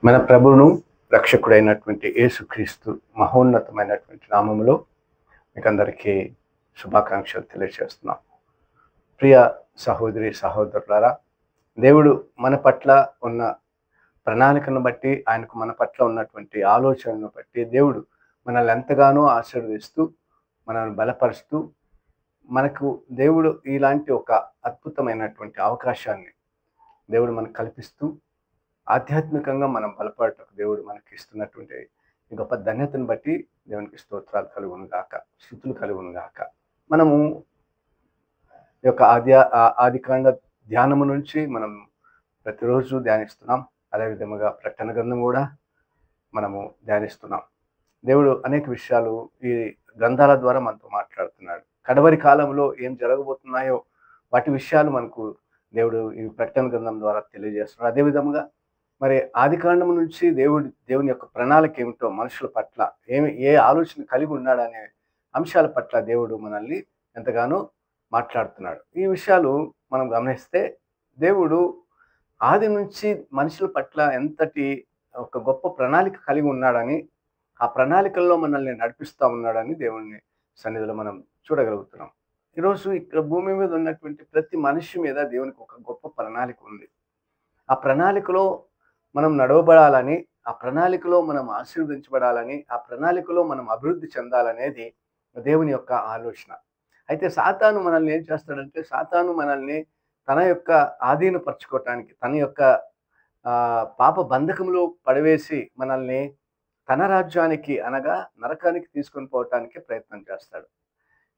మన ప్రభువును రక్షకుడైనటువంటి యేసుక్రీస్తు మహోన్నతమైనటువంటి నామములో మీకందరికీ శుభాకాంక్షలు తెలియజేస్తున్నాం. ప్రియ సహోదరి సహోదరులారా, దేవుడు మన పట్ల ఉన్న ప్రణాళికను బట్టి, ఆయనకు మన పట్ల ఉన్నటువంటి ఆలోచనను బట్టి దేవుడు మనల్ని ఎంతగానో ఆశీర్వదిస్తూ, మనల్ని బలపరుస్తూ, మనకు దేవుడు ఇలాంటి ఒక అద్భుతమైనటువంటి అవకాశాన్ని దేవుడు మనకు కల్పిస్తూ, ఆధ్యాత్మికంగా మనం బలపడటకు దేవుడు మనకి ఇస్తున్నటువంటి ఈ గొప్ప ధన్యతను బట్టి దేవునికి స్తోత్రాలు కలుగును గాక, స్తుతులు కలుగును గాక. మనము ఈ యొక్క ఆదికాండ ధ్యానము నుంచి మనం ప్రతిరోజు ధ్యానిస్తున్నాం. అదేవిధముగా ప్రకటన గ్రంథం కూడా మనము ధ్యానిస్తున్నాం. దేవుడు అనేక విషయాలు ఈ గ్రంథాల ద్వారా మనతో మాట్లాడుతున్నాడు. కడవరి కాలంలో ఏం జరగబోతున్నాయో వాటి విషయాలు మనకు దేవుడు ఈ ప్రకటన గ్రంథం ద్వారా తెలియజేస్తున్నాడు. అదేవిధముగా మరి ఆదికాండం నుంచి దేవుని యొక్క ప్రణాళిక ఏమిటో, మనుషుల పట్ల ఏ ఆలోచన కలిగి ఉన్నాడనే అంశాల పట్ల దేవుడు మనల్ని ఎంతగానో మాట్లాడుతున్నాడు. ఈ విషయాలు మనం గమనిస్తే దేవుడు ఆది నుంచి మనుషుల పట్ల ఎంతటి ఒక గొప్ప ప్రణాళిక కలిగి ఉన్నాడని, ఆ ప్రణాళికల్లో మనల్ని నడిపిస్తూ ఉన్నాడని దేవుని సన్నిధిలో మనం చూడగలుగుతున్నాం. ఈరోజు ఇక్కడ భూమి మీద ఉన్నటువంటి ప్రతి మనిషి మీద దేవునికి ఒక గొప్ప ప్రణాళిక ఉంది. ఆ ప్రణాళికలో మనం నడవబడాలని, ఆ ప్రణాళికలో మనం ఆశీర్వదించబడాలని, ఆ ప్రణాళికలో మనం అభివృద్ధి చెందాలనేది దేవుని యొక్క ఆలోచన. అయితే సాతాను మనల్ని ఏం చేస్తాడంటే, సాతాను మనల్ని తన యొక్క ఆధీనపరచుకోవటానికి, తన యొక్క పాప బంధకంలో పడవేసి మనల్ని తన రాజ్యానికి అనగా నరకానికి తీసుకొని పోవటానికి ప్రయత్నం చేస్తాడు.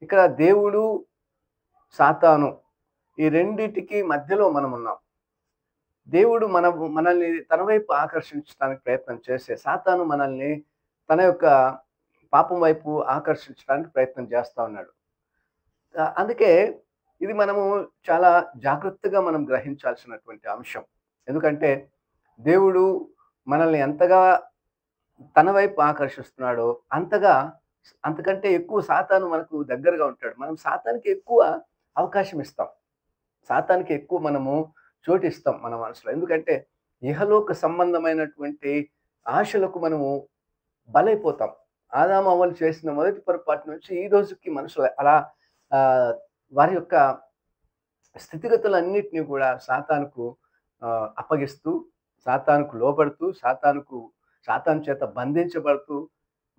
ఇక్కడ దేవుడు, సాతాను ఈ రెండిటికి మధ్యలో మనం ఉన్నాం. దేవుడు మనల్ని తన వైపు ఆకర్షించడానికి ప్రయత్నం చేసే సాతాను మనల్ని తన యొక్క పాపం వైపు ఆకర్షించడానికి ప్రయత్నం చేస్తూ ఉన్నాడు. అందుకే ఇది మనము చాలా జాగ్రత్తగా మనం గ్రహించాల్సినటువంటి అంశం. ఎందుకంటే దేవుడు మనల్ని ఎంతగా తన వైపు ఆకర్షిస్తున్నాడో అంతకంటే ఎక్కువ సాతాను మనకు దగ్గరగా ఉంటాడు. మనం సాతానికి ఎక్కువ అవకాశం ఇస్తాం. సాతానికి ఎక్కువ మనము చోటిస్తాం మన మనసులో. ఎందుకంటే ఇహలోక సంబంధమైనటువంటి ఆశలకు మనము బలైపోతాం. ఆదాము అవ్వలు చేసిన మొదటి పొరపాటు నుంచి ఈ రోజుకి మనుషులు అలా వారి యొక్క స్థితిగతులన్నిటిని కూడా సాతానుకు అప్పగిస్తూ, సాతానుకు లోబడుతూ, సాతాను చేత బంధించబడుతూ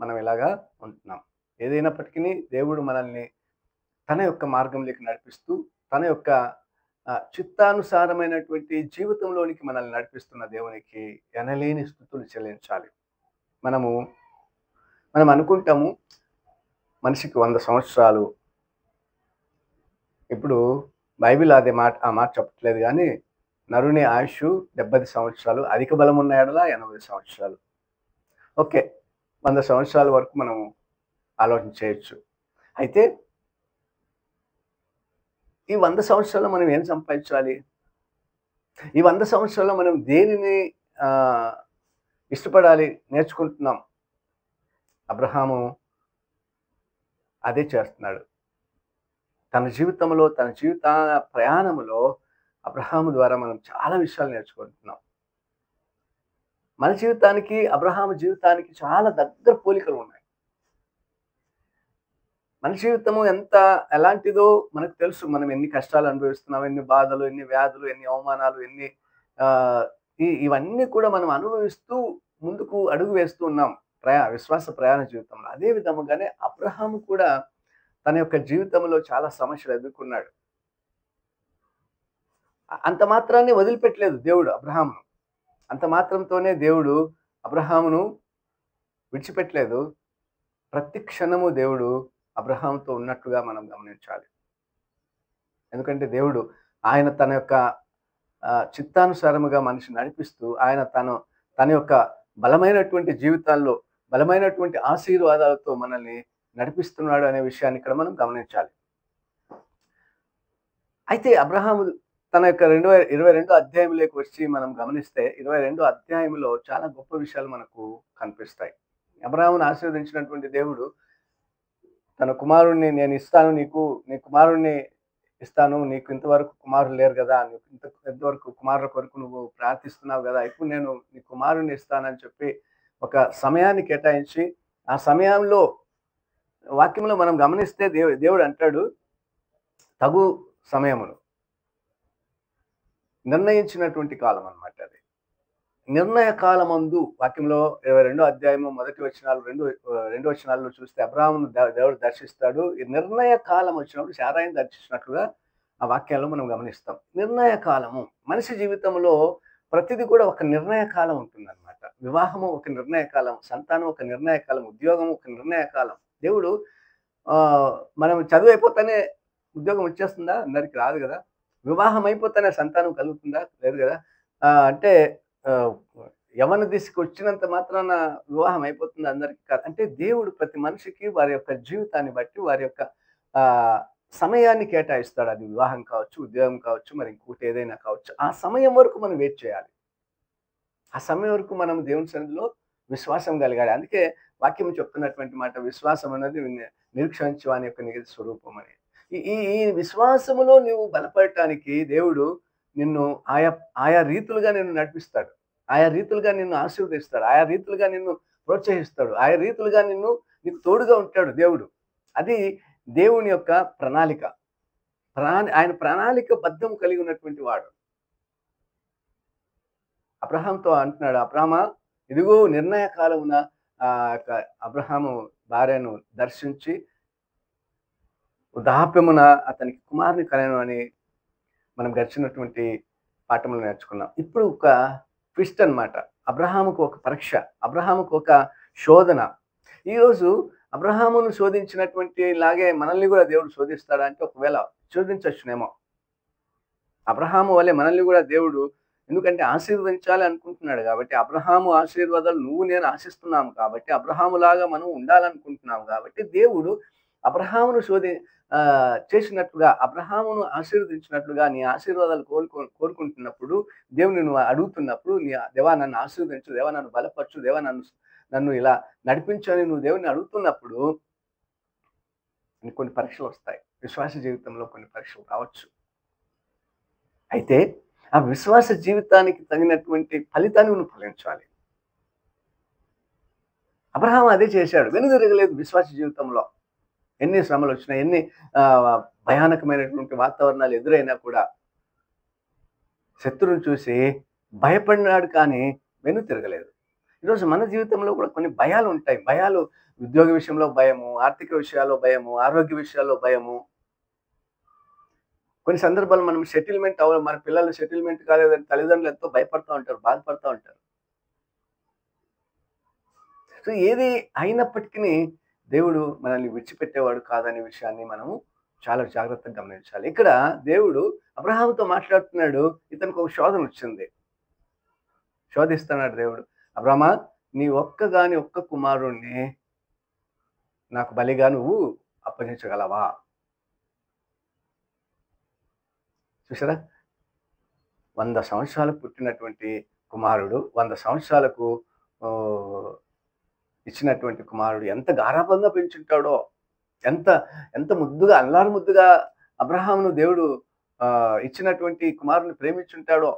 మనం ఇలాగా ఉంటున్నాం. ఏదైనప్పటికీ దేవుడు మనల్ని తన యొక్క మార్గంలోకి నడిపిస్తూ, తన యొక్క చిత్తానుసారమైనటువంటి జీవితంలోనికి మనల్ని నడిపిస్తున్న దేవునికి ఎనలేని స్తుతులు చెల్లించాలి. మనం అనుకుంటాము మనిషికి 100 సంవత్సరాలు. ఇప్పుడు బైబిల్ ఆ మాట చెప్పట్లేదు కానీ, నరుని ఆయుష్ 70 సంవత్సరాలు, అధిక బలం ఉన్న ఎడల 80 సంవత్సరాలు. ఓకే, 100 సంవత్సరాల వరకు మనము ఆలోచన చేయొచ్చు. అయితే ఈ 100 సంవత్సరాల్లో మనం ఏం సంపాదించాలి? ఈ 100 సంవత్సరాల్లో మనం దేనిని ఇష్టపడాలి, నేర్చుకుంటున్నాం? అబ్రహాము అదే చేస్తున్నాడు. తన జీవిత ప్రయాణములో అబ్రహాము ద్వారా మనం చాలా విషయాలు నేర్చుకుంటున్నాం. మన జీవితానికి, అబ్రహాము జీవితానికి చాలా దగ్గర పోలికలు ఉన్నాయి. మన జీవితము ఎలాంటిదో మనకు తెలుసు. మనం ఎన్ని కష్టాలు అనుభవిస్తున్నాం, ఎన్ని బాధలు, ఎన్ని వ్యాధులు, ఎన్ని అవమానాలు, ఇవన్నీ కూడా మనం అనుభవిస్తూ ముందుకు అడుగు వేస్తూ ఉన్నాం విశ్వాస ప్రయాణ జీవితంలో. అదే విధముగానే అబ్రహాము కూడా తన యొక్క జీవితంలో చాలా సమస్యలు ఎదుర్కొన్నాడు. అంత మాత్రాన్ని వదిలిపెట్టలేదు దేవుడు అబ్రహామును. అంత మాత్రంతోనే దేవుడు అబ్రహామును విడిచిపెట్టలేదు. ప్రతి క్షణము దేవుడు అబ్రహాముతో ఉన్నట్లుగా మనం గమనించాలి. ఎందుకంటే దేవుడు ఆయన తన యొక్క చిత్తానుసారముగా మనిషిని నడిపిస్తూ, ఆయన తన యొక్క బలమైనటువంటి జీవితాల్లో బలమైనటువంటి ఆశీర్వాదాలతో మనల్ని నడిపిస్తున్నాడు అనే విషయాన్ని ఇక్కడ మనం గమనించాలి. అయితే అబ్రహాము తన యొక్క 22 అధ్యాయంలోకి వచ్చి మనం గమనిస్తే 22 అధ్యాయంలో చాలా గొప్ప విషయాలు మనకు కనిపిస్తాయి. అబ్రహామును ఆశీర్వదించినటువంటి దేవుడు తన కుమారుణ్ణి, నేను ఇస్తాను నీకు, నీ కుమారుణ్ణి ఇస్తాను, నీకు ఇంతవరకు కుమారులు లేరు కదా, నీకు ఇంతవరకు కుమారుల కొరకు నువ్వు ప్రార్థిస్తున్నావు కదా, ఇప్పుడు నేను నీ కుమారుని ఇస్తానని చెప్పి ఒక సమయాన్ని కేటాయించి, ఆ సమయంలో వాక్యంలో మనం గమనిస్తే దేవుడు అంటాడు, తగు సమయమును నిర్ణయించినటువంటి కాలం అన్నమాట అది. నిర్ణయ కాలమందు వాక్యంలో 22వ అధ్యాయము మొదటి వచనాలు రెండు వచనాల్లో చూస్తే అబ్రాహామును దేవుడు దర్శిస్తాడు. ఈ నిర్ణయ కాలం వచ్చినప్పుడు శారాయిని దర్శించినట్లుగా ఆ వాక్యాల్లో మనం గమనిస్తాం. నిర్ణయ కాలము మనిషి జీవితంలో ప్రతిది కూడా ఒక నిర్ణయ కాలం ఉంటుందన్నమాట. వివాహము ఒక నిర్ణయ కాలం, సంతానం ఒక నిర్ణయ కాలం, ఉద్యోగం ఒక నిర్ణయ కాలం. దేవుడు మనం చదువు అయిపోతానే ఉద్యోగం వచ్చేస్తుందా? అందరికి రాదు కదా. వివాహం అయిపోతానే సంతానం కలుగుతుందా? లేదు కదా. అంటే యవ్వన దిశకు వచ్చినంత మాత్రాన వివాహం అయిపోతుంది అందరికీ కాదు. అంటే దేవుడు ప్రతి మనిషికి వారి యొక్క జీవితాన్ని బట్టి వారి యొక్క సమయాన్ని కేటాయిస్తాడు. అది వివాహం కావచ్చు, ఉద్యోగం కావచ్చు, మరి ఇంకోటి ఏదైనా కావచ్చు. ఆ సమయం వరకు మనం వెయిట్ చేయాలి. ఆ సమయం వరకు మనం దేవుని సన్నిధిలో విశ్వాసం కలగాలి. అందుకే వాక్యం చెప్తున్నటువంటి మాట, విశ్వాసం అనేది నిరీక్షించు వాని యొక్క నిజ స్వరూపం అని. ఈ విశ్వాసములో నువ్వు బలపడటానికి దేవుడు నిన్ను ఆయా ఆయా రీతులుగా నిన్ను నడిపిస్తాడు. ఆయా రీతులుగా నిన్ను ఆశీర్వదిస్తాడు. ఆయా రీతులుగా నిన్ను ప్రోత్సహిస్తాడు. ఆయా రీతులుగా నీకు తోడుగా ఉంటాడు దేవుడు. అది దేవుని యొక్క ప్రణాళిక. ఆయన ప్రణాళిక బద్ధం కలిగి ఉన్నటువంటి వాడు. అబ్రహాంతో అంటున్నాడు, అబ్రామా, ఇదిగో నిర్ణయ కాలమున అబ్రహాము భార్యను దర్శించి వృద్ధాప్యమున అతనికి కుమారుని కనెను అని మనం గడిచినటువంటి పాఠములు నేర్చుకున్నాం. ఇప్పుడు ఒక ట్విస్ట్ అన్నమాట. అబ్రహాముకు ఒక పరీక్ష, అబ్రహాముకు ఒక శోధన. ఈరోజు అబ్రహామును శోధించినటువంటి లాగే మనల్ని కూడా దేవుడు శోధిస్తాడా అంటే ఒకవేళ శోధించవచ్చునేమో. అబ్రహాము వలె మనల్ని కూడా దేవుడు, ఎందుకంటే ఆశీర్వదించాలి అనుకుంటున్నాడు కాబట్టి, అబ్రహాము ఆశీర్వాదాలు నువ్వు నేను ఆశిస్తున్నాము కాబట్టి, అబ్రహాములాగా మనం ఉండాలనుకుంటున్నాము కాబట్టి, దేవుడు అబ్రహామును చేసినట్లుగా, అబ్రహామును ఆశీర్వదించినట్లుగా నీ ఆశీర్వాదాలు కోరుకుంటున్నప్పుడు, దేవుని నువ్వు అడుగుతున్నప్పుడు, దేవా నన్ను ఆశీర్వదించు, దేవా నన్ను బలపరచు, దేవా నన్ను ఇలా నడిపించు అని నువ్వు దేవుని అడుగుతున్నప్పుడు కొన్ని పరీక్షలు వస్తాయి. విశ్వాస జీవితంలో కొన్ని పరీక్షలు రావచ్చు. అయితే ఆ విశ్వాస జీవితానికి తగినటువంటి ఫలితాన్ని నువ్వు ఫలించాలి. అబ్రహాము అదే చేశాడు. వెనుదిరగలేదు విశ్వాస జీవితంలో. ఎన్ని శ్రమలు వచ్చినా, ఎన్ని భయానకమైనటువంటి వాతావరణాలు ఎదురైనా కూడా శత్రువుని చూసి భయపడినాడు, కానీ వెనుతిరగలేదు. ఈరోజు మన జీవితంలో కూడా కొన్ని భయాలు ఉంటాయి. భయాలు ఉద్యోగ విషయంలో భయము, ఆర్థిక విషయాల్లో భయము, ఆరోగ్య విషయాల్లో భయము. కొన్ని సందర్భాలు మనం మన పిల్లలు సెటిల్మెంట్ కాలేదని తల్లిదండ్రులు ఎంతో భయపడుతూ ఉంటారు, బాధపడుతూ ఉంటారు. సో ఏది అయినప్పటికీ దేవుడు మనల్ని విడిచిపెట్టేవాడు కాదనే విషయాన్ని మనము చాలా జాగ్రత్తగా గమనించాలి. ఇక్కడ దేవుడు అబ్రహాముతో మాట్లాడుతున్నాడు. ఇతనికి ఒక శోధన వచ్చింది. శోధిస్తున్నాడు దేవుడు. అబ్రహామా, నీ ఒక్క కుమారుణ్ణి నాకు బలిగా నువ్వు అప్పగించగలవా? చూసారా, 100 సంవత్సరాలకు పుట్టినటువంటి కుమారుడు, 100 సంవత్సరాలకు ఇచ్చినటువంటి కుమారుడు ఎంత గారాబంగా పెంచుంటాడో, ఎంత ముద్దుగా, అల్లారు ముద్దుగా అబ్రహామును దేవుడు ఇచ్చినటువంటి కుమారుని ప్రేమించుంటాడో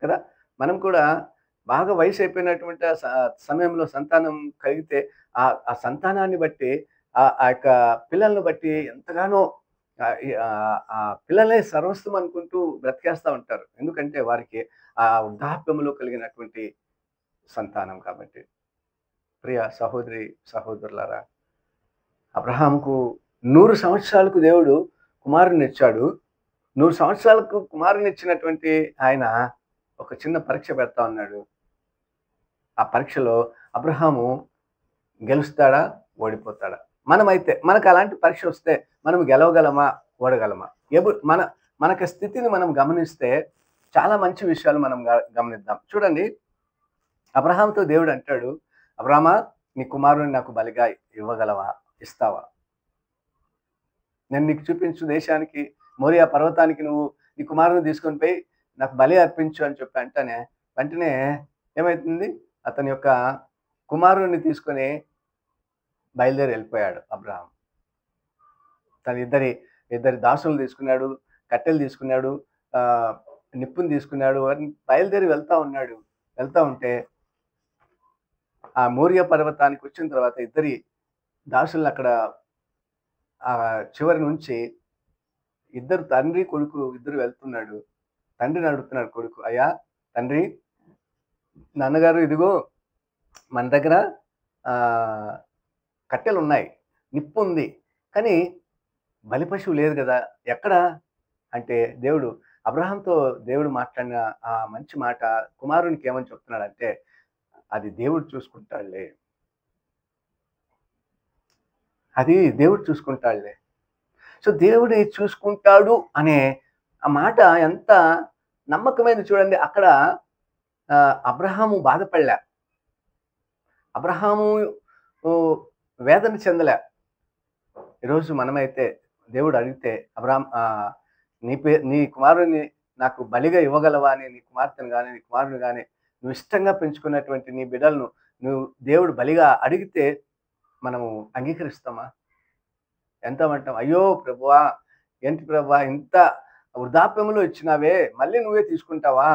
కదా. మనం కూడా బాగా వయసు అయిపోయినటువంటి సమయంలో సంతానం కలిగితే ఆ సంతానాన్ని బట్టి, ఆ యొక్క పిల్లలను బట్టి ఎంతగానో ఆ పిల్లలే సర్వస్వం అనుకుంటూ బ్రతికేస్తూ ఉంటారు. ఎందుకంటే వారికి ఆ వృద్ధాప్యంలో కలిగినటువంటి సంతానం కాబట్టి. ప్రియ సహోదరి సహోదరులారా, అబ్రహాముకు 100 సంవత్సరాలకు దేవుడు కుమారుని ఇచ్చాడు. 100 సంవత్సరాలకు కుమారుని ఇచ్చినటువంటి ఆయన ఒక చిన్న పరీక్ష పెడతా ఉన్నాడు. ఆ పరీక్షలో అబ్రహాము గెలుస్తాడా, ఓడిపోతాడా? మనకు అలాంటి పరీక్ష వస్తే మనం గెలవగలమా, ఓడగలమా? మనకి స్థితిని మనం గమనిస్తే చాలా మంచి విషయాలు మనం గమనిద్దాం. చూడండి, అబ్రహాముతో దేవుడు అంటాడు, అబ్రహామా, నీ కుమారుని నాకు బలిగా ఇవ్వగలవా, ఇస్తావా? నేను నీకు చూపించు దేశానికి, మోరియా పర్వతానికి నువ్వు నీ కుమారుని తీసుకొని పోయి నాకు బలి అర్పించు అని చెప్పి వెంటనే ఏమవుతుంది, అతని యొక్క కుమారుని తీసుకొని బయలుదేరి వెళ్ళిపోయాడు అబ్రహాం. తను ఇద్దరి దాసులను తీసుకున్నాడు, కట్టెలు తీసుకున్నాడు, నిప్పుని తీసుకున్నాడు, అని బయలుదేరి వెళ్తా ఉన్నాడు. వెళ్తా ఉంటే ఆ మోరియా పర్వతానికి వచ్చిన తర్వాత ఇద్దరి దాసులను అక్కడ చివరి నుంచి ఇద్దరు తండ్రి కొడుకు ఇద్దరు వెళ్తున్నాడు. తండ్రిని అడుగుతున్నాడు కొడుకు, అయ్యా తండ్రి, నాన్నగారు ఇదిగో మన దగ్గర కట్టెలు ఉన్నాయి, నిప్పు ఉంది, కానీ బలి పశువు లేదు కదా, ఎక్కడ అంటే అబ్రహాంతో దేవుడు మాట్లాడిన ఆ మంచి మాట కుమారునికి ఏమని చెప్తున్నాడంటే, అది దేవుడు చూసుకుంటాడులే, అది దేవుడు చూసుకుంటాడులే. సో దేవుడే చూసుకుంటాడు అనే ఆ మాట ఎంత నమ్మకమైనది చూడండి. అక్కడ అబ్రహాము బాధపడలే, అబ్రహాము వేదన చెందలే. ఈరోజు మనమైతే దేవుడు అడిగితే, అబ్రహాం నీ కుమారుని నాకు బలిగా ఇవ్వగలవా అని, నీ కుమార్తెను కానీ నీ కుమారుని కానీ నువ్వు ఇష్టంగా పెంచుకున్నటువంటి నీ బిడ్డలను నువ్వు దేవుడు బలిగా అడిగితే మనము అంగీకరిస్తామా? ఎంత అంటాం, అయ్యో ప్రభువా, ఏంటి ప్రభువా ఇంత వృద్ధాప్యంలో ఇచ్చినావే, మళ్ళీ నువ్వే తీసుకుంటావా?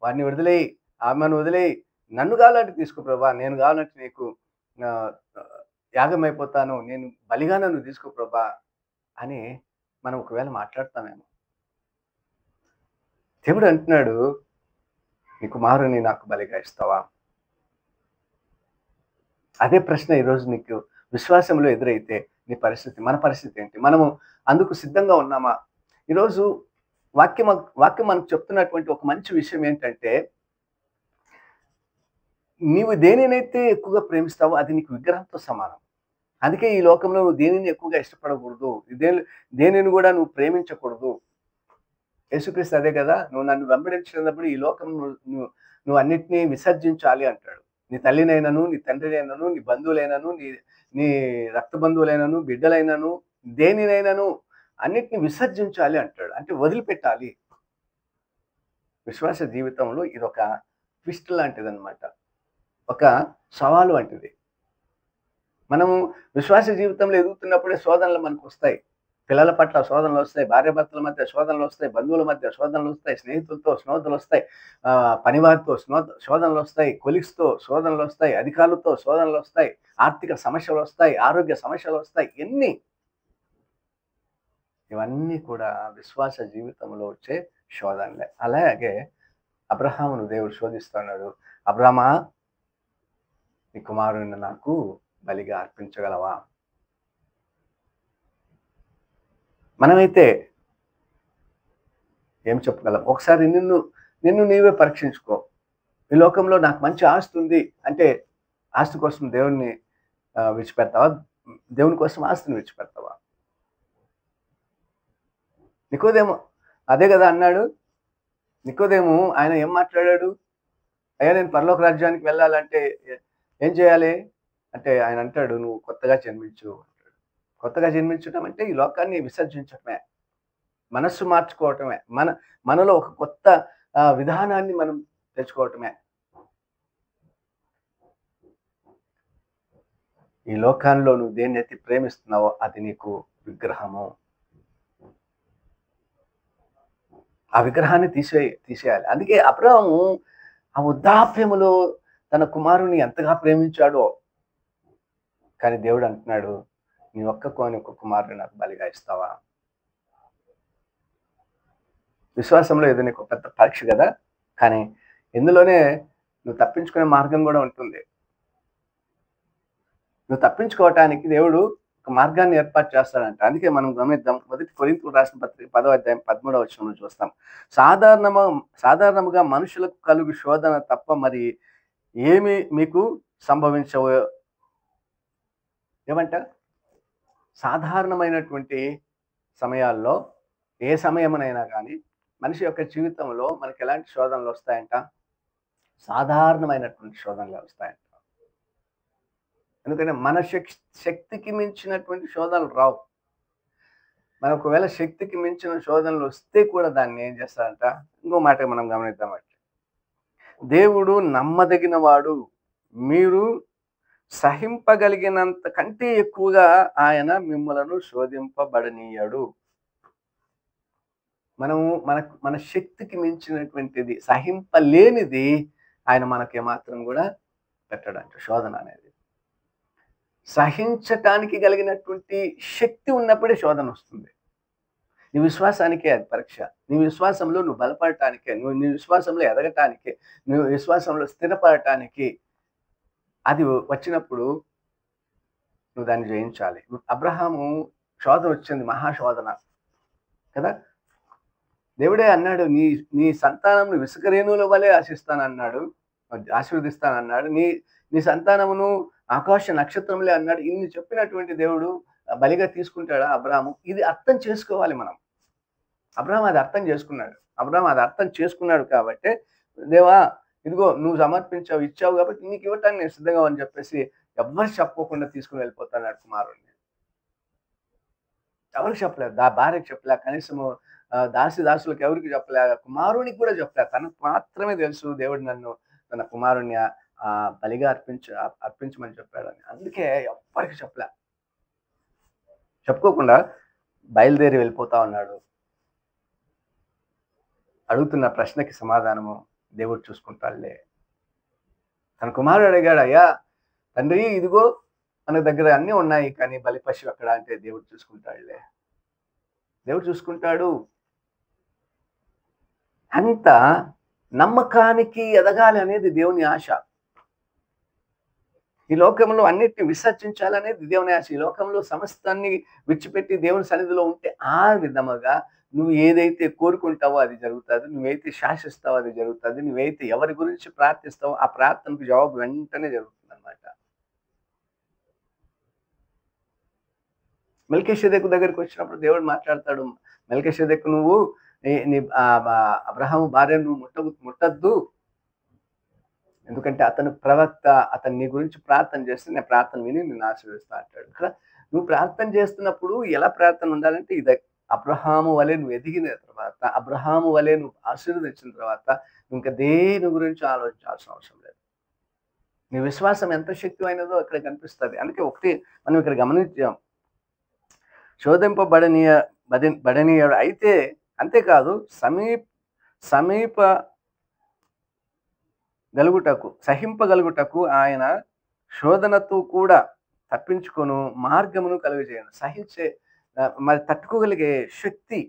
వాడిని వదిలేయి, ఆమెను వదిలేయి, నన్ను కావాలంటే తీసుకో ప్రభా, నేను కావాలంటే నీకు యాగమైపోతాను, నేను బలిగా నన్ను తీసుకో ప్రభా అని మనం ఒకవేళ మాట్లాడతామేమో. దేవుడు అంటున్నాడు, నీ కుమారుని నాకు బలిగా ఇస్తావా? అదే ప్రశ్న ఈరోజు నీకు విశ్వాసంలో ఎదురైతే నీ పరిస్థితి, మన పరిస్థితి ఏంటి? మనము అందుకు సిద్ధంగా ఉన్నామా? ఈరోజు వాక్యం మనకు చెప్తున్నటువంటి ఒక మంచి విషయం ఏంటంటే, నీవు దేనినైతే ఎక్కువగా ప్రేమిస్తావో అది నీకు విగ్రహంతో సమానం. అందుకే ఈ లోకంలో నువ్వు దేనిని ఎక్కువగా ఇష్టపడకూడదు, దేనిని కూడా నువ్వు ప్రేమించకూడదు. యేసుక్రీస్తు అదే కదా, నువ్వు నన్ను వెంబడించినప్పుడు ఈ లోకం నువ్వు అన్నిటినీ విసర్జించాలి అంటాడు. నీ తల్లినైనను, నీ తండ్రినైనను, నీ బంధువులైనను, నీ రక్త బంధువులైనను, బిడ్డలైనను, దేనినైనాను అన్నిటిని విసర్జించాలి అంటాడు. అంటే వదిలిపెట్టాలి. విశ్వాస జీవితంలో ఇదొక ట్విస్ట్ లాంటిదన్నమాట, ఒక సవాలు వంటిది. మనము విశ్వాస జీవితంలో ఎదుగుతున్నప్పుడే శోధనలు మనకు వస్తాయి. పిల్లల పట్ల శోధనలు వస్తాయి, భార్యాభర్తల మధ్య శోధనలు వస్తాయి, బంధువుల మధ్య శోధనలు వస్తాయి, స్నేహితులతో శోధనలు వస్తాయి, పనివారితో శోధనలు వస్తాయి, కొలీగ్స్తో శోధనలు వస్తాయి, అధికారులతో శోధనలు వస్తాయి, ఆర్థిక సమస్యలు వస్తాయి, ఆరోగ్య సమస్యలు వస్తాయి. ఇవన్నీ కూడా విశ్వాస జీవితంలో వచ్చే శోధనలే. అలాగే అబ్రహామును దేవుడు శోధిస్తున్నాడు. అబ్రహామా, నీ కుమారుని నాకు బలిగా అర్పించగలవా? మనమైతే ఏం చెప్పగలం? ఒకసారి నిన్ను నీవే పరీక్షించుకో. ఈ లోకంలో నాకు మంచి ఆస్తి ఉంది అంటే ఆస్తి కోసం దేవుణ్ణి విడిచిపెడతావా? దేవుని కోసం ఆస్తిని విడిచిపెడతావా? నికోదేము అదే కదా అన్నాడు. నికోదేము ఆయన ఏం మాట్లాడాడు? అయ్యా, నేను పరలోక రాజ్యానికి వెళ్ళాలంటే ఏం చేయాలి అంటే ఆయన అంటాడు, నువ్వు కొత్తగా జన్మించు అంటాడు. కొత్తగా జన్మించడం అంటే ఈ లోకాన్ని విసర్జించటమే, మనస్సు మార్చుకోవటమే, మనలో ఒక కొత్త విధానాన్ని మనం తెచ్చుకోవటమే. ఈ లోకాల్లో నువ్వు దేన్నైతే ప్రేమిస్తున్నావో అది నీకు విగ్రహము. ఆ విగ్రహాన్ని తీసేయాలి. అందుకే అబ్రహాము ఆ వృద్ధాప్యములో తన కుమారుని ఎంతగా ప్రేమించాడో, కానీ దేవుడు అంటున్నాడు, నీ ఒక్క కుమారుని నాకు బలిగా ఇస్తావా? విశ్వాసంలో ఏదో నీకు పెద్ద పరీక్ష కదా, కానీ ఇందులోనే నువ్వు తప్పించుకునే మార్గం కూడా ఉంటుంది. నువ్వు తప్పించుకోవటానికి దేవుడు ఒక మార్గాన్ని ఏర్పాటు చేస్తాడంట. అందుకే మనం గమనిద్దాం. 1 కొరింథీయులకు రాసిన పత్రిక 10వ అధ్యాయం 13వ వచనంలో చూస్తాం. సాధారణముగా మనుషులకు కలుగు శోధన తప్ప మరి ఏమి మీకు సంభవించవు. ఏమంట? సాధారణమైనటువంటి సమయాల్లో, ఏ సమయమునైనా కానీ మనిషి యొక్క జీవితంలో మనకి ఎలాంటి శోధనలు వస్తాయంట? సాధారణమైనటువంటి శోధనలు వస్తాయంట. ఎందుకంటే మన శక్తికి మించినటువంటి శోధనలు రావు. మన ఒకవేళ శక్తికి మించిన శోధనలు వస్తే కూడా దాన్ని ఏం చేస్తారంట? ఇంకో మాట మనం గమనిద్దామంటే, దేవుడు నమ్మదగిన వాడు, మీరు సహింపగలిగినంత కంటే ఎక్కువగా ఆయన మిమ్మలను శోధింపబడనీయడు. మనము మన శక్తికి మించినటువంటిది, సహింపలేనిది ఆయన మనకి ఏమాత్రం కూడా పెట్టడంట శోధన అనేది. సహించటానికి కలిగినటువంటి శక్తి ఉన్నప్పుడే శోధన వస్తుంది. నీ విశ్వాసానికే అది పరీక్ష. నీ విశ్వాసంలో నువ్వు బలపడటానికే, నీ విశ్వాసంలో ఎదగటానికే, నువ్వు విశ్వాసంలో స్థిరపడటానికి అది వచ్చినప్పుడు నువ్వు దాన్ని జయించాలి. అబ్రహాము శోధన వచ్చింది, మహాశోధన కదా. దేవుడే అన్నాడు, నీ నీ సంతానమును ఇసుక రేణువుల వలె ఆశిస్తానన్నాడు, ఆశీర్వదిస్తానన్నాడు. నీ సంతానమును ఆకాశ నక్షత్రములే అన్నాడు. ఇన్ని చెప్పినటువంటి దేవుడు బలిగా తీసుకుంటాడా అబ్రాహాము? ఇది అర్థం చేసుకోవాలి మనం. అబ్రాహాం అది అర్థం చేసుకున్నాడు. అబ్రాహాం అది అర్థం చేసుకున్నాడు కాబట్టి, దేవా ఇదిగో నువ్వు సమర్పించావు, ఇచ్చావు కాబట్టి నీకు ఇవ్వటానికి నేను సిద్ధంగా అని చెప్పేసి ఎవ్వరు చెప్పుకోకుండా తీసుకుని వెళ్ళిపోతాడు కుమారుడిని. ఎవరికి చెప్పలేదు, భార్యకి చెప్పలే, కనీసము దాసులకు ఎవరికి చెప్పలే, కుమారునికి కూడా చెప్పలే. తనకు మాత్రమే తెలుసు దేవుడు నన్ను తన కుమారుణ్ణి బలిగా అర్పించమని చెప్పాడని. అందుకే ఎవ్వరికి చెప్పలే. చెప్పుకోకుండా బయలుదేరి వెళ్ళిపోతా ఉన్నాడు. అడుగుతున్న ప్రశ్నకి సమాధానము దేవుడు చూసుకుంటాడులే. తన కుమారుడు అడిగాడు, అయ్యా తండ్రి ఇదిగో మన దగ్గర అన్నీ ఉన్నాయి, కానీ బలి పశువు ఎక్కడ అంటే దేవుడు చూసుకుంటాడులే, దేవుడు చూసుకుంటాడు. అంత నమ్మకానికి ఎదగాలి అనేది దేవుని ఆశ. ఈ లోకంలో అన్నిటిని విసర్జించాలనేది దేవుని ఆశ. ఈ లోకంలో సమస్తాన్ని విడిచిపెట్టి దేవుని సన్నిధిలో ఉంటే ఆ విధముగా నువ్వు ఏదైతే కోరుకుంటావో అది జరుగుతుంది, నువ్వైతే శాసిస్తావో అది జరుగుతుంది, నువ్వైతే ఎవరి గురించి ప్రార్థిస్తావో ఆ ప్రార్థనకు జవాబు వెంటనే జరుగుతుంది అన్నమాట. మెల్కీషెదెకు దగ్గరికి వచ్చినప్పుడు దేవుడు మాట్లాడతాడు, మెల్కీషెదెకు నువ్వు అబ్రహాము భార్యను నువ్వు ముట్టద్దు, ఎందుకంటే అతను ప్రవక్త, అతను నీ గురించి ప్రార్థన చేస్తే నేను ప్రార్థన విని నిన్ను ఆశీర్వదిస్తా అంటాడు. ఇక్కడ నువ్వు ప్రార్థన చేస్తున్నప్పుడు ఎలా ప్రార్థన ఉండాలంటే, ఇది అబ్రహాము వలె నువ్వు ఎదిగిన తర్వాత, అబ్రహాము వలె నువ్వు ఆశీర్వదించిన తర్వాత ఇంకా దేని గురించి ఆలోచించాల్సిన అవసరం లేదు. నీ విశ్వాసం ఎంత శక్తిమైనదో అక్కడ కనిపిస్తుంది. అందుకే ఒకటి మనం ఇక్కడ గమనించాం, బడనీయుడు అయితే అంతేకాదు సహింపగలుగుటకు ఆయన శోధనతో కూడా తప్పించుకొను మార్గమును కలుగజేయను. మరి తట్టుకోగలిగే శక్తి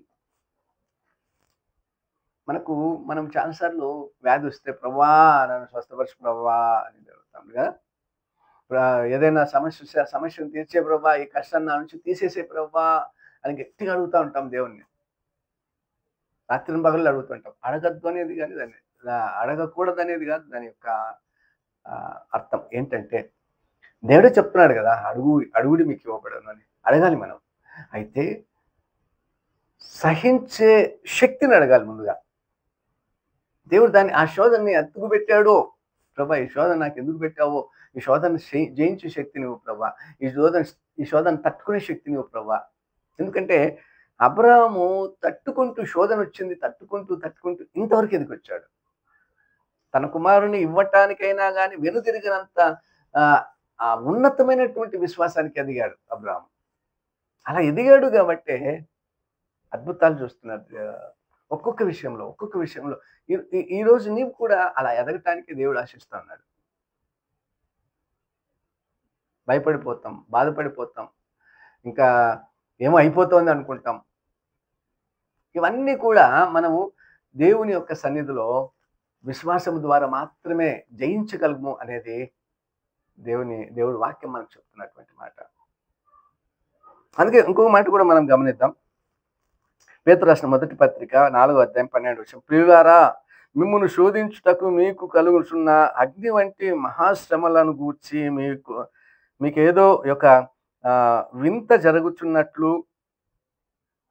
మనం చాలాసార్లు వ్యాధి వస్తే ప్రభా నన్ను స్వస్థపరచు ప్రభా అని జరుగుతాం కదా. ఏదైనా సమస్యను తీర్చే ప్రభా, ఈ కష్టాన్ని నా నుంచి తీసేసే ప్రభా అని గట్టిగా అడుగుతూ ఉంటాం దేవుణ్ణి. రాత్రి పగళ్ళు అడుగుతుంటాం. అడగద్దు అనేది కానీ దాన్ని అడగకూడదు అనేది కాదు దాని యొక్క అర్థం. ఏంటంటే దేవుడే చెప్తున్నాడు కదా, అడుగుడి మీకు ఇవ్వబడను అని. అడగాలి మనం. అయితే సహించే శక్తిని అడగాలి ముందుగా. దేవుడు ఆ శోధనని ఎందుకు పెట్టాడో, ప్రభా ఈ శోధన నాకు ఎందుకు పెట్టావో, ఈ శోధన జయించే శక్తి నువ్వు ప్రభా, ఈ శోధన తట్టుకునే శక్తి నువ్వు ప్రభా. ఎందుకంటే అబ్రాహాము తట్టుకుంటూ శోధన వచ్చింది, తట్టుకుంటూ ఇంతవరకు ఎదిగొచ్చాడు. తన కుమారుని ఇవ్వటానికైనా కానీ వెనుతిరిగినంత ఆ ఉన్నతమైనటువంటి విశ్వాసానికి ఎదిగాడు అబ్రాహాము. అలా ఎదిగాడు కాబట్టే అద్భుతాలు చూస్తున్నారు ఒక్కొక్క విషయంలో. ఈరోజు నీవు కూడా అలా ఎదగటానికి దేవుడు ఆశిస్తా ఉన్నాడు. భయపడిపోతాం, బాధపడిపోతాం, ఇంకా ఏమో అయిపోతుంది అనుకుంటాం. ఇవన్నీ కూడా మనము దేవుని యొక్క సన్నిధిలో విశ్వాసం ద్వారా మాత్రమే జయించగలము అనేది దేవుడి వాక్యం మనకు చెప్తున్నటువంటి మాట. అందుకే ఇంకొక మాట కూడా మనం గమనిద్దాం. పేతురు రాసిన మొదటి పత్రిక 4వ అధ్యాయం 12వ వచనం, ప్రియులారా మిమ్మును శోధించుటకు మీకు కలుగుచున్న అగ్ని వంటి మహాశ్రమలను గూర్చి మీకేదో ఒక వింత జరుగుచున్నట్లు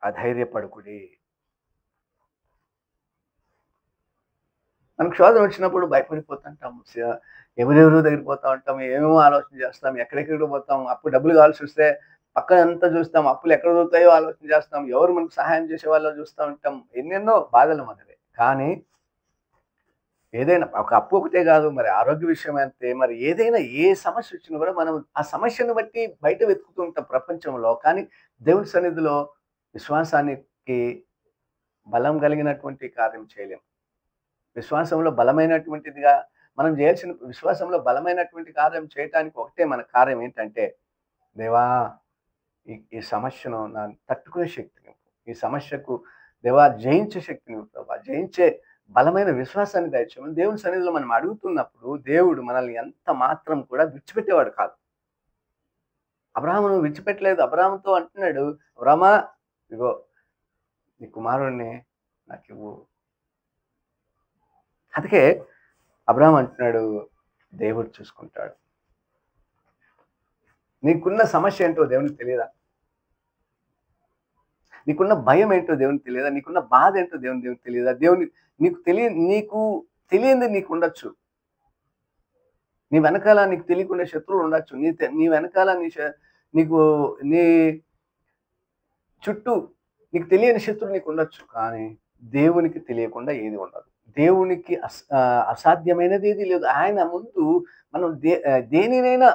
అధైర్యపడుకుడి. మనకు శోధన వచ్చినప్పుడు భయపడిపోతుంటాం, ఎవరెవరో దగ్గరికి పోతా ఉంటాం, ఏమేమో ఆలోచన చేస్తాం, ఎక్కడెక్కడికి పోతాం, అప్పుడు డబ్బులు కావాల్సి వస్తే పక్కన అంతా చూస్తాం, అప్పులు ఎక్కడ దొరుకుతాయో ఆలోచన చేస్తాం, ఎవరు మనకు సహాయం చేసే వాళ్ళో చూస్తూ ఉంటాం, ఎన్నెన్నో బాధలు మనవి. కానీ ఏదైనా ఒక అప్పు ఒకటే కాదు, మరి ఆరోగ్య విషయం అంతే, మరి ఏదైనా ఏ సమస్య వచ్చినా కూడా మనం ఆ సమస్యను బట్టి బయట వెతుకుతూ ఉంటాం ప్రపంచంలో. కానీ దేవుని సన్నిధిలో విశ్వాసానికి బలం కలిగినటువంటి కార్యం చేయలేం. విశ్వాసంలో బలమైనటువంటిదిగా మనం చేయాల్సిన విశ్వాసంలో బలమైనటువంటి కార్యం చేయటానికి ఒకటే మన కార్యం ఏంటంటే, దేవా ఈ సమస్యను తట్టుకునే శక్తినివ్వు. ఈ సమస్యకు దేవా జయించే శక్తినివ్వు ప్రభా. జయించే బలమైన విశ్వాసాన్ని దయచేయమని దేవుని సన్నిధిలో మనం అడుగుతున్నప్పుడు, దేవుడు మనల్ని ఎంత మాత్రం కూడా విడిచిపెట్టేవాడు కాదు. అబ్రాహామును విడిచిపెట్టలేదు. అబ్రాహాముతో అంటున్నాడు, అబ్రామా ఇగో నీ కుమారుడిని నాకివ్వు. అందుకే అబ్రాహాం అంటున్నాడు, దేవుడు చూసుకుంటాడు. నీకున్న సమస్య ఏంటో దేవునికి తెలియదా? నీకున్న భయం ఏంటో దేవునికి తెలియదా? నీకున్న బాధ ఏంటో దేవునికి తెలియదా? నీకు తెలియంది నీకు ఉండొచ్చు. నీ వెనకాల నీకు తెలియకుండా శత్రువులు ఉండొచ్చు. నీ వెనకాల నీకు నీ చుట్టూ నీకు తెలియని శత్రువు నీకు ఉండొచ్చు. కానీ దేవునికి తెలియకుండా ఏది ఉండదు. దేవునికి అసాధ్యమైనది ఏది లేదు. ఆయన ముందు మనం దేనినైనా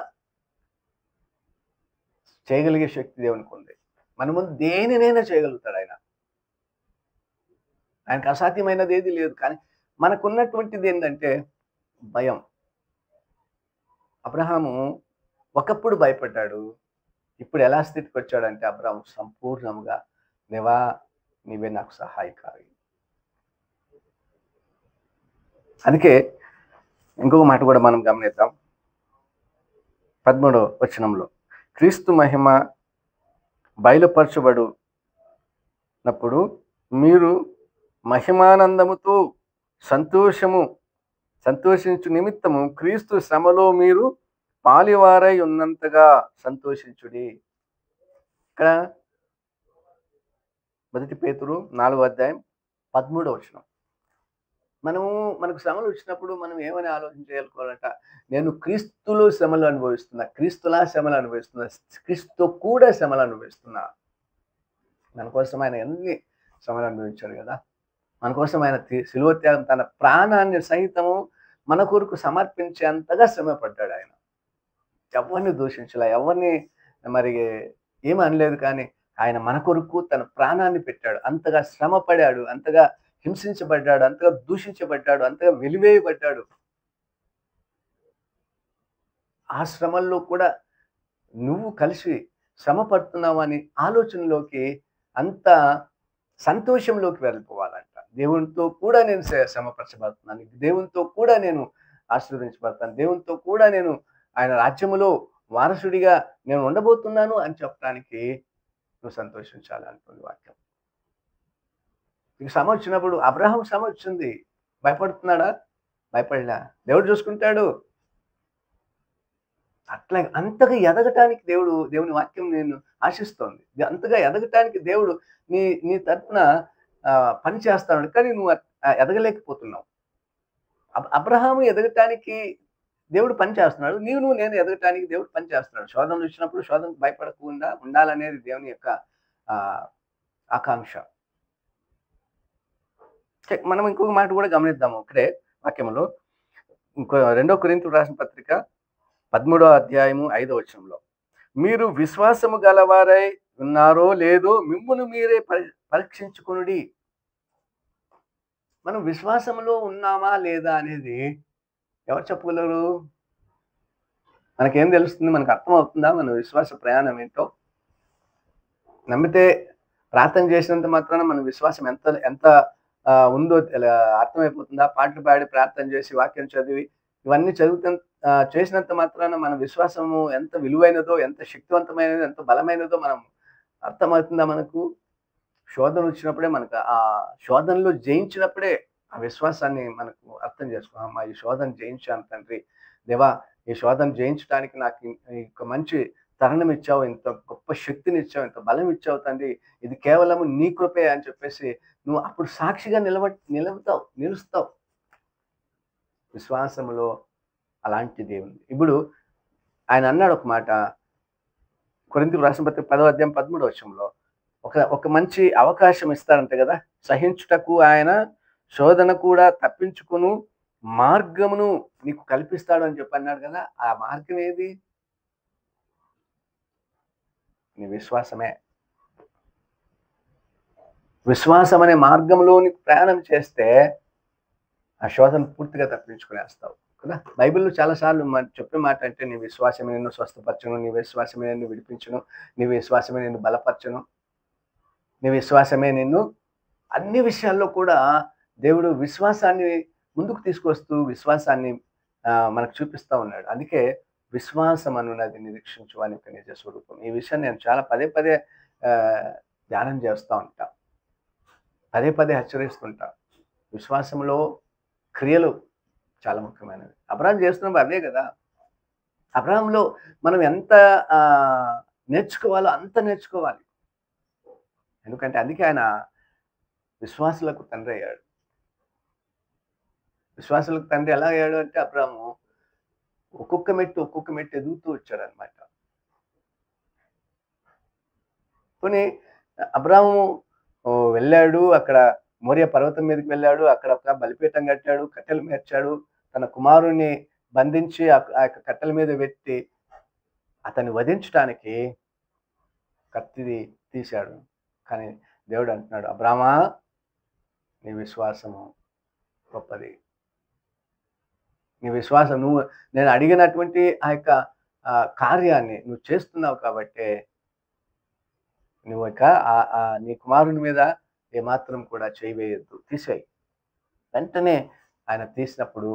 చేయగలిగే శక్తి దేవునికి ఉంది. మన ముందు దేనినైనా చేయగలుగుతాడు ఆయన. ఆయనకు అసాధ్యమైనది ఏది లేదు. కానీ మనకున్నటువంటిది ఏంటంటే భయం. అబ్రహాము ఒకప్పుడు భయపడ్డాడు. ఇప్పుడు ఎలా స్థితికి వచ్చాడంటే అబ్రహాము సంపూర్ణంగా దేవా నీవే నాకు సహాయకారి. అందుకే ఇంకొక మాట కూడా మనం గమనిద్దాం. 13వ వచనంలో క్రీస్తు మహిమ బయలుపరచబడినప్పుడు మీరు మహిమానందముతో సంతోషించు నిమిత్తము క్రీస్తు శ్రమలో మీరు పాలివారై ఉన్నంతగా సంతోషించుడి. ఇక్కడ 1 పేతురు 4:13 వచనం. మనకు శ్రమలు వచ్చినప్పుడు మనం ఏమని ఆలోచించాలనుకోవాలంట, నేను క్రీస్తులో శ్రమలు అనుభవిస్తున్నా, క్రీస్తులా శ్రమలు అనుభవిస్తున్నా, క్రీస్తుతో కూడా శ్రమలు అనుభవిస్తున్నా. మన కోసం ఆయన ఎన్ని శ్రమలు అనుభవించాడు కదా. మన కోసం ఆయన శిలువ త్యాగం, తన ప్రాణాన్ని సహితము మన కొరకు సమర్పించేంతగా శ్రమ పడ్డాడు ఆయన. ఎవరిని దూషించలే, ఎవరిని మరి ఏమి అనలేదు. కానీ ఆయన మన కొరకు తన ప్రాణాన్ని పెట్టాడు. అంతగా శ్రమ పడాడు, అంతగా హింసించబడ్డాడు, అంతగా దూషించబడ్డాడు, అంతగా వెలివేయబడ్డాడు. ఆ శ్రమల్లో కూడా నువ్వు కలిసి శ్రమ పడుతున్నావు అని ఆలోచనలోకి, అంత సంతోషంలోకి వెళ్ళిపోవాలంట. దేవునితో కూడా నేను శ్రమపరచబడుతున్నాను, దేవునితో కూడా నేను ఆశీర్వదించబడతాను, దేవునితో కూడా నేను ఆయన రాజ్యములో వారసుడిగా నేను ఉండబోతున్నాను అని చెప్పడానికి నువ్వు సంతోషించాలి అంటుంది వాక్యం. నీకు శ్రమ వచ్చినప్పుడు, అబ్రహాం శ్రమ వచ్చింది, భయపడుతున్నాడా? భయపడలా. దేవుడు చూసుకుంటాడు. అట్లా అంతగా ఎదగటానికి దేవుని వాక్యం నేను ఆశిస్తోంది. అంతగా ఎదగటానికి దేవుడు నీ తరపున పని చేస్తాడు. కానీ నువ్వు ఎదగలేకపోతున్నావు. అబ్రహాము ఎదగటానికి దేవుడు పని చేస్తున్నాడు. నేను ఎదగటానికి దేవుడు పని చేస్తున్నాడు. శోధనలు వచ్చినప్పుడు శోధనకు భయపడకుండా ఉండాలనేది దేవుని యొక్క ఆకాంక్ష. మనం ఇంకొక మాట కూడా గమనిద్దాము ఇక్కడే వాక్యంలో. 2 కొరింథీయులకు రాసిన పత్రిక 13వ అధ్యాయము 5వ వచనంలో, మీరు విశ్వాసము గలవారై ఉన్నారో లేదో మిమ్మును మీరే పరీక్షించుకొనుడి. మనం విశ్వాసంలో ఉన్నామా లేదా అనేది ఎవరు చెప్పగలరు? మనకేం తెలుస్తుంది? మనకు అర్థమవుతుందా మన విశ్వాస ప్రయాణం ఏంటో? నమ్మితే ప్రార్థన చేసినంత మాత్రాన మన విశ్వాసం ఎంత ఉందో అర్థమైపోతుందా? పాటలు పాడి ప్రార్థన చేసి వాక్యం చదివి ఇవన్నీ చేసినంత మాత్రాన మన విశ్వాసము ఎంత విలువైనదో, ఎంత శక్తివంతమైనదో, ఎంత బలమైనదో మనం అర్థమవుతుందా? మనకు శోధన వచ్చినప్పుడే, మనకు ఆ శోధనలో జయించినప్పుడే ఆ విశ్వాసాన్ని మనకు అర్థం చేసుకోమా, ఈ శోధన జయించాను తండ్రి, దేవా ఈ శోధన జయించడానికి నాకు ఇంక మంచి తరుణం ఇచ్చావు, ఇంత గొప్ప శక్తిని ఇచ్చావు, ఇంత బలం ఇచ్చావు తండ్రి, ఇది కేవలం నీ కృపే అని చెప్పేసి నువ్వు అప్పుడు సాక్షిగా నిలుస్తావు. విశ్వాసములో అలాంటి దేవుని. ఇప్పుడు ఆయన అన్నాడు ఒక మాట, కొరింథీయులకు రాసిన పత్రిక 10వ అధ్యాయం 13వ వచనంలో, ఒక మంచి అవకాశం ఇస్తారంట కదా, సహించుటకు ఆయన శోధన కూడా తప్పించుకును మార్గమును నీకు కల్పిస్తాడు అని చెప్పి అన్నాడు కదా. ఆ మార్గం ఏది? నీ విశ్వాసమే. విశ్వాసం అనే మార్గంలోని ప్రయాణం చేస్తే ఆ శోధన పూర్తిగా తప్పించుకునేస్తావు కదా. బైబిల్లో చాలాసార్లు చెప్పే మాట అంటే, నీ విశ్వాసమే నిన్ను స్వస్థపరచును, నీ విశ్వాసమే నిన్ను విడిపించును, నీ విశ్వాసమే నిన్ను బలపరచును, నీ విశ్వాసమే నిన్ను అన్ని విషయాల్లో కూడా దేవుడు విశ్వాసాన్ని ముందుకు తీసుకొస్తూ విశ్వాసాన్ని మనకు చూపిస్తా ఉన్నాడు. అందుకే విశ్వాసం అనున్నది నిరీక్షించు అని నిజ స్వరూపం. ఈ విషయం నేను చాలా పదే పదే ధ్యానం చేస్తూ ఉంటా, పదే పదే హెచ్చరిస్తుంటా. విశ్వాసంలో క్రియలు చాలా ముఖ్యమైనవి. అబ్రహాం చేస్తున్నవి అవే కదా. అబ్రహాంలో మనం ఎంత నేర్చుకోవాలో అంత నేర్చుకోవాలి. ఎందుకంటే అందుకే ఆయన విశ్వాసులకు తండ్రి అయ్యాడు. విశ్వాసులకు తండ్రి ఎలా అయ్యాడు అంటే, అబ్రహాము ఒక్కొక్క మెట్టు ఎదుగుతూ వచ్చాడనమాట. పోనీ అబ్రహాము వెళ్ళాడు, అక్కడ మోరియా పర్వతం మీదకి వెళ్ళాడు, అక్కడ ఒక బలిపీఠం కట్టాడు, కట్టెలు మేర్చాడు, తన కుమారుణ్ణి బంధించి ఆ యొక్క కట్టెల మీద పెట్టి అతన్ని వధించడానికి కత్తి తీశాడు. కానీ దేవుడు అంటున్నాడు, అబ్రామా నీ విశ్వాసము గొప్పది, నీ విశ్వాసం, నేను అడిగినటువంటి ఆ యొక్క కార్యాన్ని నువ్వు చేస్తున్నావు కాబట్టి నువ్వు ఇక నీ కుమారుని మీద ఏమాత్రం కూడా చేయవేయద్దు, తీసేయి. వెంటనే ఆయన తీసినప్పుడు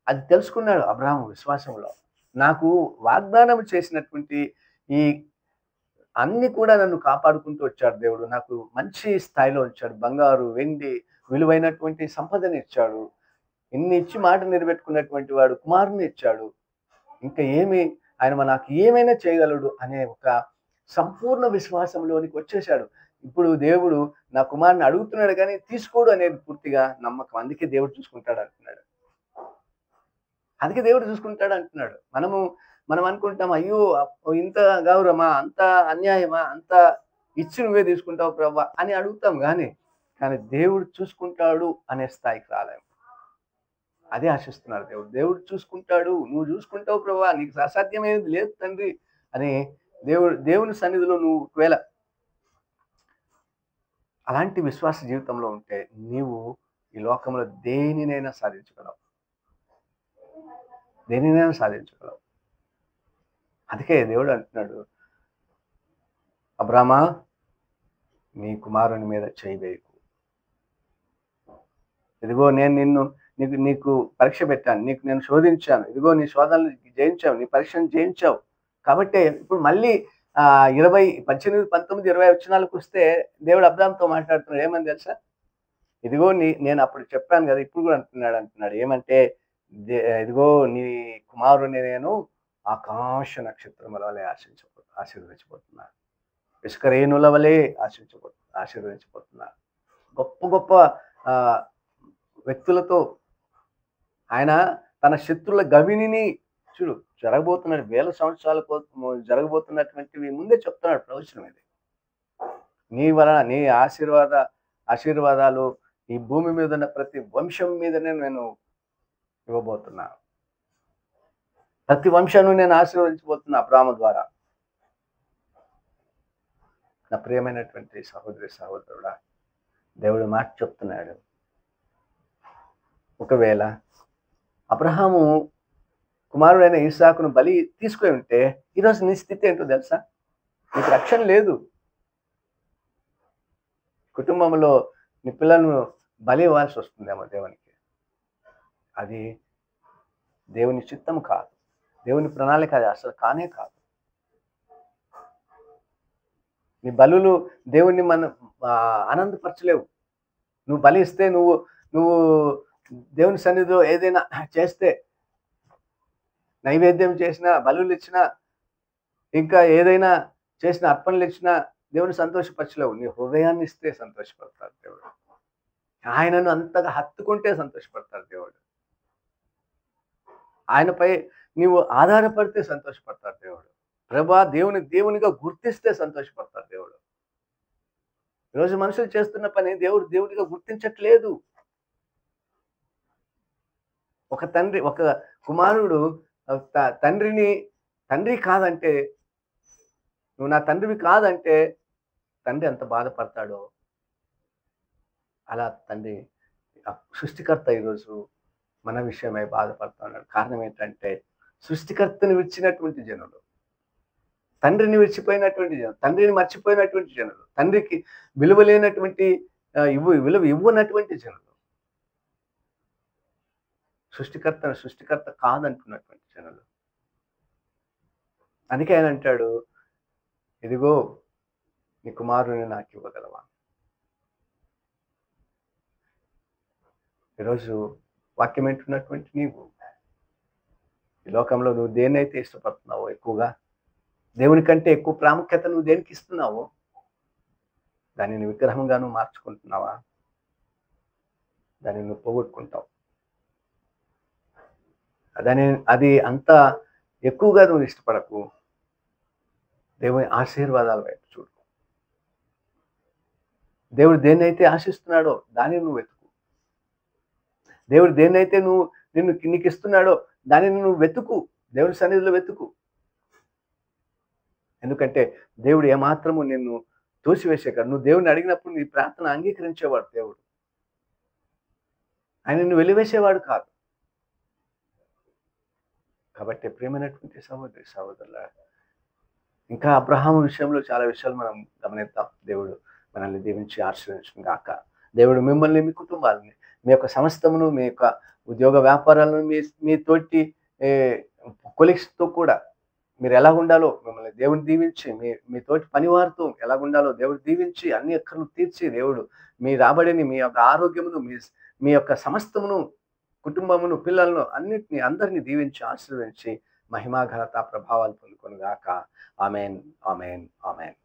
అది తెలుసుకున్నాడు అబ్రాహాము విశ్వాసంలో. నాకు వాగ్దానం చేసినటువంటి ఈ అన్ని కూడా నన్ను కాపాడుకుంటూ వచ్చాడు దేవుడు. నాకు మంచి స్థాయిలో ఉంచాడు. బంగారు, వెండి, విలువైనటువంటి సంపదని ఇచ్చాడు. ఇన్ని ఇచ్చి మాట నిలబెట్టుకున్నటువంటి వాడు కుమారుని ఇచ్చాడు. ఇంకా ఆయన నాకు ఏమైనా చేయగలడు అనే ఒక సంపూర్ణ విశ్వాసంలోనికి వచ్చేశాడు. ఇప్పుడు దేవుడు నా కుమారుని అడుగుతున్నాడు కానీ తీసుకోడు అనేది పూర్తిగా నమ్మకం. అందుకే దేవుడు చూసుకుంటాడు అంటున్నాడు. అందుకే దేవుడు చూసుకుంటాడు అంటున్నాడు. మనం అనుకుంటాం, అయ్యో ఇంత గౌరవమా, అంత అన్యాయమా, అంత ఇచ్చి నువ్వే తీసుకుంటావు ప్రభా అని అడుగుతాం. కానీ దేవుడు చూసుకుంటాడు అనే స్థాయికి రాలేము. అదే ఆశిస్తున్నాడు దేవుడు. దేవుడు చూసుకుంటాడు, నువ్వు చూసుకుంటావు ప్రభా, నీకు అసాధ్యమైనది లేదు తండ్రి అని దేవుని సన్నిధిలో నువ్వు ఒకవేళ అలాంటి విశ్వాస జీవితంలో ఉంటే నీవు ఈ లోకంలో దేనినైనా సాధించగలవు. అందుకే దేవుడు అంటున్నాడు, అబ్రామా నీ కుమారుని మీద చేయి వేయకు. ఇదిగో నేను నీకు పరీక్ష పెట్టాను, నేను శోధించాను, ఇదిగో నీ శోధనలు జయించావు, నీ పరీక్షను జయించావు. కాబట్టి ఇప్పుడు మళ్ళీ 18, 19, 20 వచనాలకు వస్తే దేవుడు అబ్రాహాముతో మాట్లాడుతున్నాడు. ఏమని తెలుసా? ఇదిగో నేను అప్పుడు చెప్పాను కదా, ఇప్పుడు కూడా అంటున్నాడు ఏమంటే, ఇదిగో నీ కుమారుని నేను ఆకాశ నక్షత్రముల వలె ఆశీర్వదించబోతున్నాను, ఇసుక రేణుల వలె ఆశీర్వదించబోతున్నాను. గొప్ప గొప్ప వ్యక్తులతో ఆయన తన శత్రుల గవిని చూడు జరగబోతున్నాడు. 1000 సంవత్సరాల జరగబోతున్నటువంటివి ముందే చెప్తున్నాడు ప్రవచనం. ఇది నీ వలన నీ ఆశీర్వాదాలు ఈ భూమి మీద ఉన్న ప్రతి వంశం మీదనే నేను ఇవ్వబోతున్నాను. ప్రతి వంశాన్ని నేను ఆశీర్వదించబోతున్నా అబ్రాహాము ద్వారా. నా ప్రియమైనటువంటి సహోదరి సహోదరుడా, దేవుడు మాట చెప్తున్నాడు. ఒకవేళ అబ్రహాము కుమారుడైన ఇస్సాకును బలి తీసుకొని ఉంటే ఈరోజు నీ స్థితి ఏంటో తెలుసా? నీకు రక్షణ లేదు. కుటుంబంలో నీ పిల్లలను బలి ఇవ్వాల్సి వస్తుందేమో దేవునికి. అది దేవుని చిత్తం కాదు, దేవుని ప్రణాళిక అది అసలు కానే కాదు. నీ బలులు దేవుణ్ణి ఆనందపరచలేవు. నువ్వు బలి ఇస్తే, నువ్వు దేవుని సన్నిధిలో ఏదైనా చేస్తే, నైవేద్యం చేసినా, బలులు ఇచ్చినా, ఇంకా ఏదైనా చేసిన అర్పణలు ఇచ్చినా దేవుని సంతోషపరచలేవు. నీ హృదయాన్ని ఇస్తే సంతోషపడతాడు దేవుడు. ఆయనను అంతగా హత్తుకుంటే సంతోషపడతాడు దేవుడు. ఆయనపై నీవు ఆధారపడితే సంతోషపడతాడు దేవుడు. ప్రభా దేవునిగా గుర్తిస్తే సంతోషపడతాడు దేవుడు. ఈరోజు మనుషులు చేస్తున్న పని దేవుడిగా గుర్తించట్లేదు. ఒక కుమారుడు తండ్రిని తండ్రి కాదంటే, నువ్వు నా తండ్రివి కాదంటే తండ్రి ఎంత బాధపడతాడో, అలా తండ్రి సృష్టికర్త ఈరోజు మన విషయమై బాధపడతా ఉన్నాడు. కారణం ఏంటంటే, సృష్టికర్తని విడిచినటువంటి జనులు, తండ్రిని విడిచిపోయినటువంటి జనులు, తండ్రిని మర్చిపోయినటువంటి జనులు, తండ్రికి విలువ లేనటువంటి విలువ ఇవ్వనటువంటి జనులు, సృష్టికర్త కాదంటున్నటువంటి జనులు. అందుకే ఆయన అంటాడు, ఇదిగో నీ కుమారుని నాకు ఇవ్వగలవా? ఈరోజు వాక్యం వింటున్నటువంటి నీవు ఈ లోకంలో నువ్వు దేన్నైతే ఇష్టపడుతున్నావో ఎక్కువగా, దేవుని కంటే ఎక్కువ ప్రాముఖ్యత నువ్వు దేనికి ఇస్తున్నావో, దానిని విగ్రహంగా నువ్వు మార్చుకుంటున్నావా? దాన్ని నువ్వు పోగొట్టుకుంటావు. అది అంత ఎక్కువగా నువ్వు ఇష్టపడకు. దేవుని ఆశీర్వాదాల వైపు చూడు. దేవుడు దేన్నైతే ఆశిస్తున్నాడో దానిని నువ్వు వెతుకు. దేవుడు దేన్నైతే నీకు ఇస్తున్నాడో దానిని నువ్వు వెతుకు. దేవుని సన్నిధిలో వెతుకు. ఎందుకంటే దేవుడు ఏమాత్రము నిన్ను తోసివేసేకాడు. నువ్వు దేవుడిని అడిగినప్పుడు నీ ప్రార్థన అంగీకరించేవాడు దేవుడు. ఆయన నిన్ను వెలివేసేవాడు కాదు. కాబట్టి ప్రియమైనటువంటి సహోదరుల, ఇంకా అబ్రహాము విషయంలో చాలా విషయాలు మనం గమనిద్దాం. దేవుడు మనల్ని దీవించి ఆశీర్వదించును గాక. దేవుడు మిమ్మల్ని, మీ కుటుంబాలని, మీ యొక్క సమస్తమును, మీ యొక్క ఉద్యోగ వ్యాపారాలను, మీ తోటి కొలీగ్స్తో కూడా మీరు ఎలా ఉండాలో మిమ్మల్ని దేవుడు దీవించి, మీ తోటి పనివారితో ఎలా ఉండాలో దేవుడు దీవించి, అన్ని అక్కర్లు తీర్చి, దేవుడు మీ రాబడిని, మీ యొక్క ఆరోగ్యమును, మీ యొక్క సమస్తమును, కుటుంబమును, పిల్లలను అందరినీ దీవించి ఆశీర్వదించి మహిమా ఘనత ప్రభావాలు పొందుకొనుగాక. ఆమేన్, ఆమేన్, ఆమేన్.